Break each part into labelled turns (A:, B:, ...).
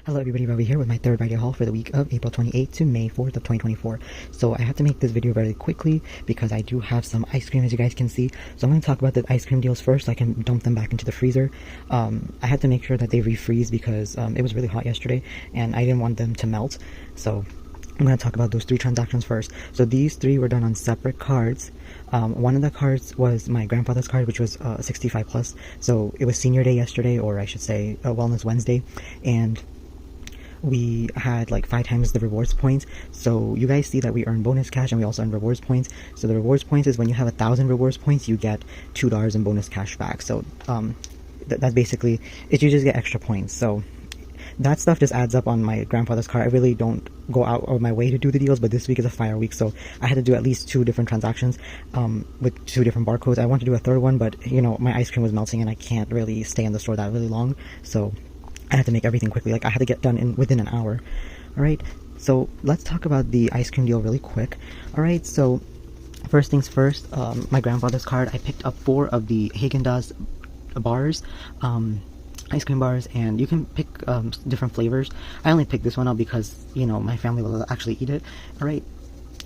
A: Hello everybody, Robbie here with my third Rite Aid haul for the week of April 28th to May 4th of 2024. So I have to make this video very quickly because I do have some ice cream, as you guys can see. So I'm going to talk about the ice cream deals first so I can dump them back into the freezer. I had to make sure that they refreeze because it was really hot yesterday and I didn't want them to melt. So I'm going to talk about those three transactions first. So these three were done on separate cards. One of the cards was my grandfather's card, which was 65 plus. So it was senior day yesterday, or I should say Wellness Wednesday. And we had like 5 times the rewards points. So you guys see that we earn bonus cash and we also earn rewards points. So the rewards points is when you have 1,000 rewards points, you get $2 in bonus cash back. So that's basically it. You just get extra points. So that stuff just adds up on my grandfather's card. I really don't go out of my way to do the deals, but this week is a fire week, so I had to do at least 2 different transactions with 2 different barcodes. I wanted to do a third one, but you know, my ice cream was melting and I can't really stay in the store that really long, so I had to make everything quickly. Like, I had to get done within an hour. Alright, so let's talk about the ice cream deal really quick. Alright, so first things first, my grandfather's card, I picked up 4 of the Haagen-Dazs bars, ice cream bars, and you can pick different flavors. I only picked this one up because, you know, my family will actually eat it. Alright,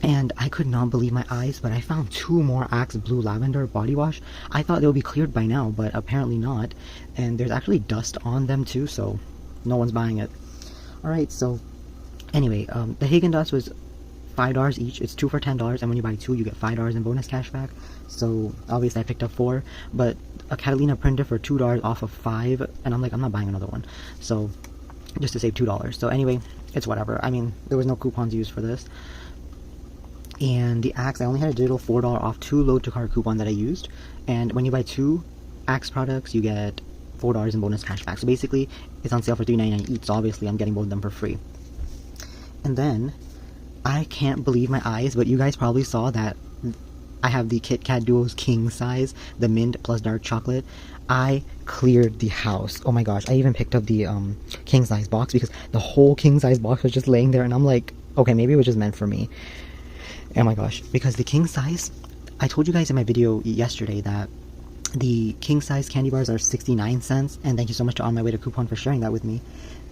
A: and I could not believe my eyes, but I found 2 more Axe Blue Lavender body wash. I thought they would be cleared by now, but apparently not. And there's actually dust on them too, so no one's buying it. Alright, so anyway, the Haagen-Dazs was $5 each. It's 2 for $10, and when you buy 2, you get $5 in bonus cash back. So obviously I picked up 4, but a Catalina printer for $2 off of 5, and I'm like, I'm not buying another one. So just to save $2. So anyway, it's whatever. I mean, there was no coupons used for this. And the Axe, I only had a digital $4 off 2 load to card coupon that I used. And when you buy 2 Axe products, you get $4 in bonus cash back. So basically, it's on sale for $3.99 each. So obviously, I'm getting both of them for free. And then, I can't believe my eyes, but you guys probably saw that I have the Kit Kat Duos King size, the mint plus dark chocolate. I cleared the house. Oh my gosh, I even picked up the king size box because the whole king size box was just laying there, and I'm like, okay, maybe it was just meant for me. Oh my gosh, because the king size, I told you guys in my video yesterday that the king size candy bars are 69 cents, and thank you so much to On My Way to Coupon for sharing that with me.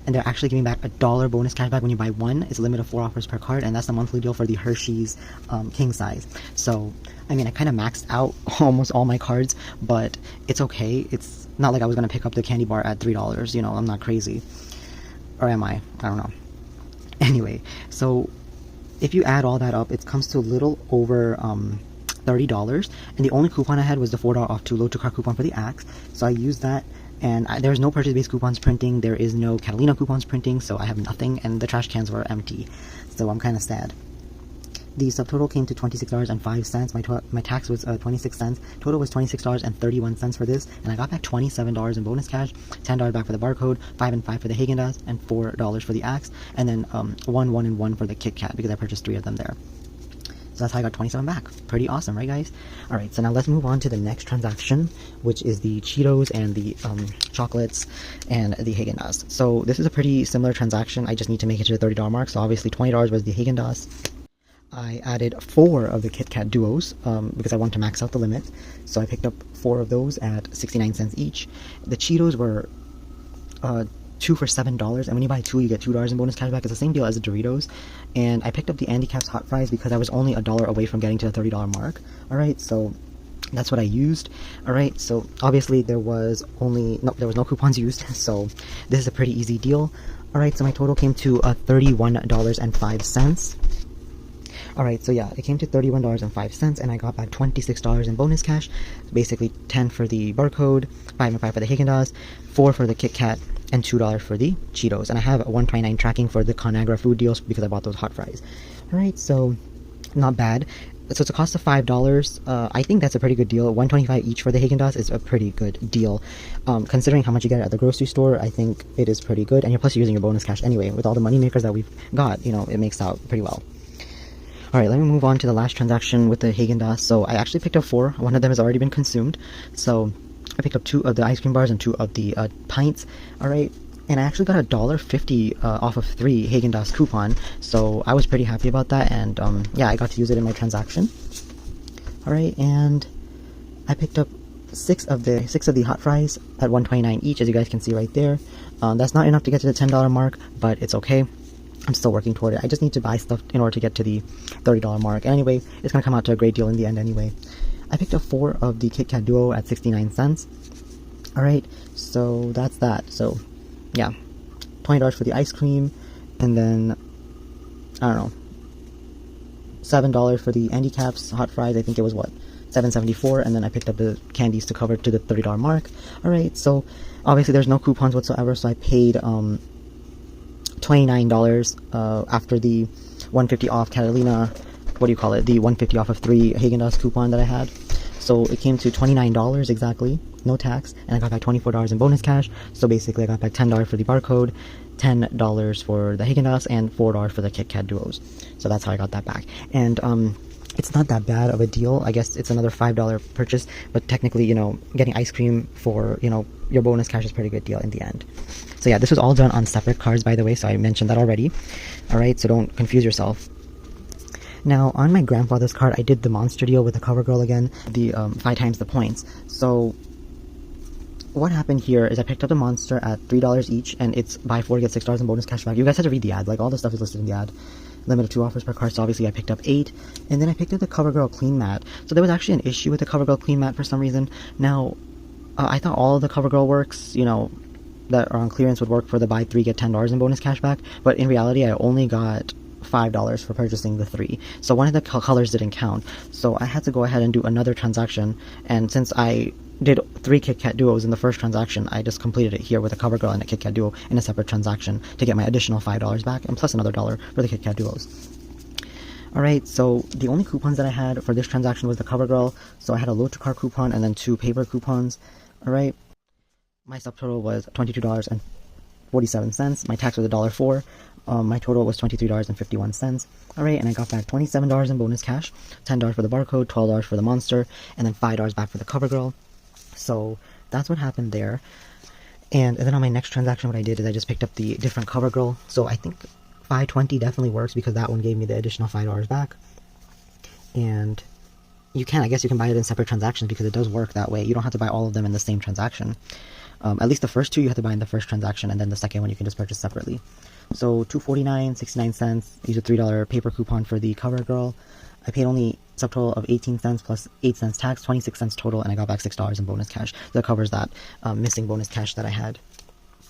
A: And they're actually giving back $1 bonus cash back when you buy 1. It's a limit of 4 offers per card, and that's the monthly deal for the Hershey's king size. So, I mean, I kind of maxed out almost all my cards, but it's okay. It's not like I was going to pick up the candy bar at $3, you know, I'm not crazy. Or am I? I don't know. Anyway, so if you add all that up, it comes to a little over $30, and the only coupon I had was the $4 off 2 load to card coupon for the Axe, so I used that. And there's no purchase-based coupons printing, there is no Catalina coupons printing, so I have nothing, and the trash cans were empty, so I'm kind of sad. The subtotal came to $26.05, my tax was 26 cents, total was $26.31 for this, and I got back $27 in bonus cash, $10 back for the barcode, 5 and 5 for the Haagen-Dazs, and $4 for the Axe, and then 1, 1, and 1 for the Kit Kat, because I purchased 3 of them there. So that's how I got 27 back. Pretty awesome, right guys? Alright, so now let's move on to the next transaction, which is the Cheetos and the chocolates and the Haagen-Dazs. So this is a pretty similar transaction. I just need to make it to the $30 mark. So obviously $20 was the Haagen-Dazs. I added 4 of the Kit Kat Duos because I want to max out the limit. So I picked up 4 of those at 69 cents each. The Cheetos were 2 for $7, and when you buy 2, you get $2 in bonus cash back. It's the same deal as the Doritos. And I picked up the Andy Caps hot fries because I was only $1 away from getting to the $30 mark. Alright, so that's what I used. Alright, so obviously there was no coupons used, so this is a pretty easy deal. Alright, so my total came to $31.05. Alright, so yeah, it came to $31.05, and I got back $26 in bonus cash. Basically 10 for the barcode, 5 and 5 for the Haagen-Dazs, 4 for the Kit Kat, and $2 for the Cheetos. And I have $1.29 tracking for the Conagra food deals because I bought those hot fries. Alright, so not bad. So it's a cost of $5. I think that's a pretty good deal. $1.25 each for the Haagen-Dazs is a pretty good deal. Considering how much you get at the grocery store, I think it is pretty good. And plus you're using your bonus cash anyway. With all the money makers that we've got, you know, it makes out pretty well. Alright, let me move on to the last transaction with the Haagen-Dazs. So I actually picked up 4. One of them has already been consumed. So I picked up 2 of the ice cream bars and 2 of the pints. Alright, and I actually got $1.50 off of 3 Haagen-Dazs coupon. So I was pretty happy about that, and yeah, I got to use it in my transaction. Alright, and I picked up six of the hot fries at $1.29 each, as you guys can see right there. That's not enough to get to the $10 mark, but it's okay. I'm still working toward it. I just need to buy stuff in order to get to the $30 mark. And anyway, it's gonna come out to a great deal in the end anyway. I picked up 4 of the Kit Kat Duo at 69 cents. Alright, so that's that. So, yeah. $20 for the ice cream, and then, I don't know, $7 for the Andy Caps hot fries. I think it was, what, $7.74, and then I picked up the candies to cover to the $30 mark. Alright, so, obviously there's no coupons whatsoever, so I paid, $29 after the $150 off Catalina, what do you call it, the $150 off of 3 Haagen-Dazs coupon that I had. So it came to $29 exactly, no tax, and I got back $24 in bonus cash. So basically I got back $10 for the barcode, $10 for the Haagen-Dazs, and $4 for the Kit Kat Duos. So that's how I got that back. And it's not that bad of a deal. I guess it's another $5 purchase, but technically, you know, getting ice cream for, you know, your bonus cash is a pretty good deal in the end. So yeah, this was all done on separate cards, by the way, so I mentioned that already. Alright, so don't confuse yourself. Now, on my grandfather's card, I did the monster deal with the CoverGirl again, the 5 times the points. So, what happened here is I picked up the monster at $3 each, and it's buy 4, get $6 in bonus cash back. You guys had to read the ad, like all the stuff is listed in the ad. Limit of 2 offers per card, so obviously I picked up 8. And then I picked up the CoverGirl Clean Mat. So there was actually an issue with the CoverGirl Clean Mat for some reason. Now, I thought all of the CoverGirl works, you know, that are on clearance would work for the buy 3, get $10 in bonus cash back. But in reality, I only got $5 for purchasing the 3. So one of the colors didn't count. So I had to go ahead and do another transaction. And since I did 3 Kit Kat Duos in the first transaction, I just completed it here with a CoverGirl and a Kit Kat Duo in a separate transaction to get my additional $5 back, and plus another $1 for the Kit Kat Duos. Alright, so the only coupons that I had for this transaction was the CoverGirl. So I had a load to car coupon and then 2 paper coupons. Alright, my subtotal was $22.47. My tax was $1.04. My total was $23.51. Alright, and I got back $27 in bonus cash, $10 for the barcode, $12 for the monster, and then $5 back for the CoverGirl. So that's what happened there. And then on my next transaction, what I did is I just picked up the different CoverGirl. So I think $5.20 definitely works because that one gave me the additional $5 back. And I guess you can buy it in separate transactions because it does work that way. You don't have to buy all of them in the same transaction. At least the first 2 you have to buy in the first transaction, and then the second one you can just purchase separately. So $2.49, 69 cents. Use a $3 paper coupon for the CoverGirl. I paid only subtotal of 18 cents plus 8 cents tax, 26 cents total, and I got back $6 in bonus cash. That covers that missing bonus cash that I had.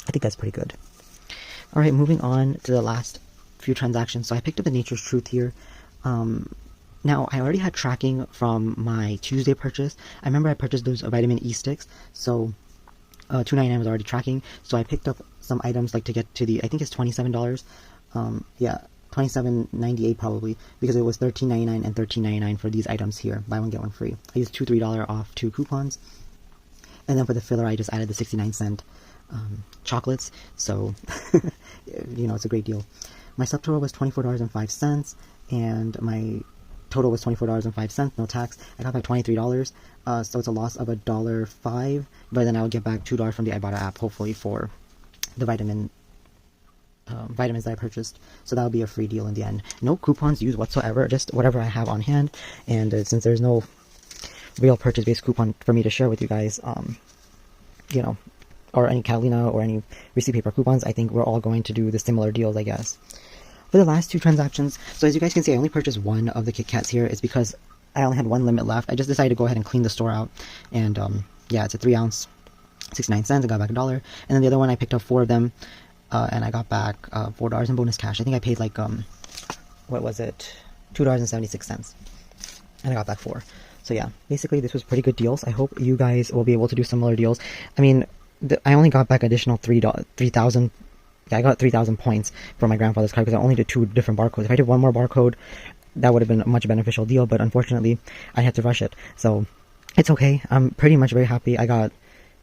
A: I think that's pretty good. Alright, moving on to the last few transactions. So I picked up the Nature's Truth here. Now, I already had tracking from my Tuesday purchase. I remember I purchased those vitamin E sticks, so $2.99 was already tracking. So I picked up some items like to get to the, I think it's $27. Yeah, $27.98 probably, because it was $13.99 and $13.99 for these items here. Buy one, get one free. I used 2 $3 off 2 coupons. And then for the filler, I just added the 69-cent chocolates. So, you know, it's a great deal. My subtotal was $24.05, and my total was $24.05, no tax. I got back $23, so it's a loss of $1.05, but then I would get back $2 from the Ibotta app, hopefully, for the vitamins that I purchased. So that'll be a free deal in the end. No coupons used whatsoever, just whatever I have on hand. And since there's no real purchase-based coupon for me to share with you guys, you know, or any Catalina or any receipt paper coupons, I think we're all going to do the similar deals, I guess. For the last 2 transactions, so as you guys can see, I only purchased 1 of the Kit Kats here. It's because I only had 1 limit left. I just decided to go ahead and clean the store out. And yeah, it's a 3-ounce, 69 cents. I got back $1. And then the other one, I picked up 4 of them, and I got back $4 in bonus cash. I think I paid like, what was it? $2.76. And I got back 4. So yeah, basically this was pretty good deals. I hope you guys will be able to do similar deals. I mean, I only got back additional 3,000. Yeah, I got 3,000 points for my grandfather's card because I only did 2 different barcodes. If I did 1 more barcode, that would have been a much beneficial deal, but unfortunately, I had to rush it. So, it's okay. I'm pretty much very happy. I got,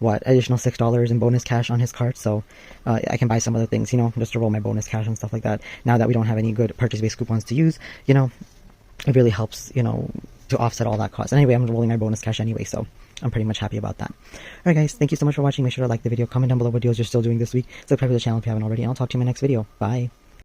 A: additional $6 in bonus cash on his card, so I can buy some other things, you know, just to roll my bonus cash and stuff like that. Now that we don't have any good purchase-based coupons to use, you know, it really helps, you know, to offset all that cost. Anyway, I'm rolling my bonus cash anyway, so I'm pretty much happy about that. Alright guys, thank you so much for watching. Make sure to like the video, comment down below what deals you're still doing this week, subscribe to the channel if you haven't already, and I'll talk to you in my next video. Bye!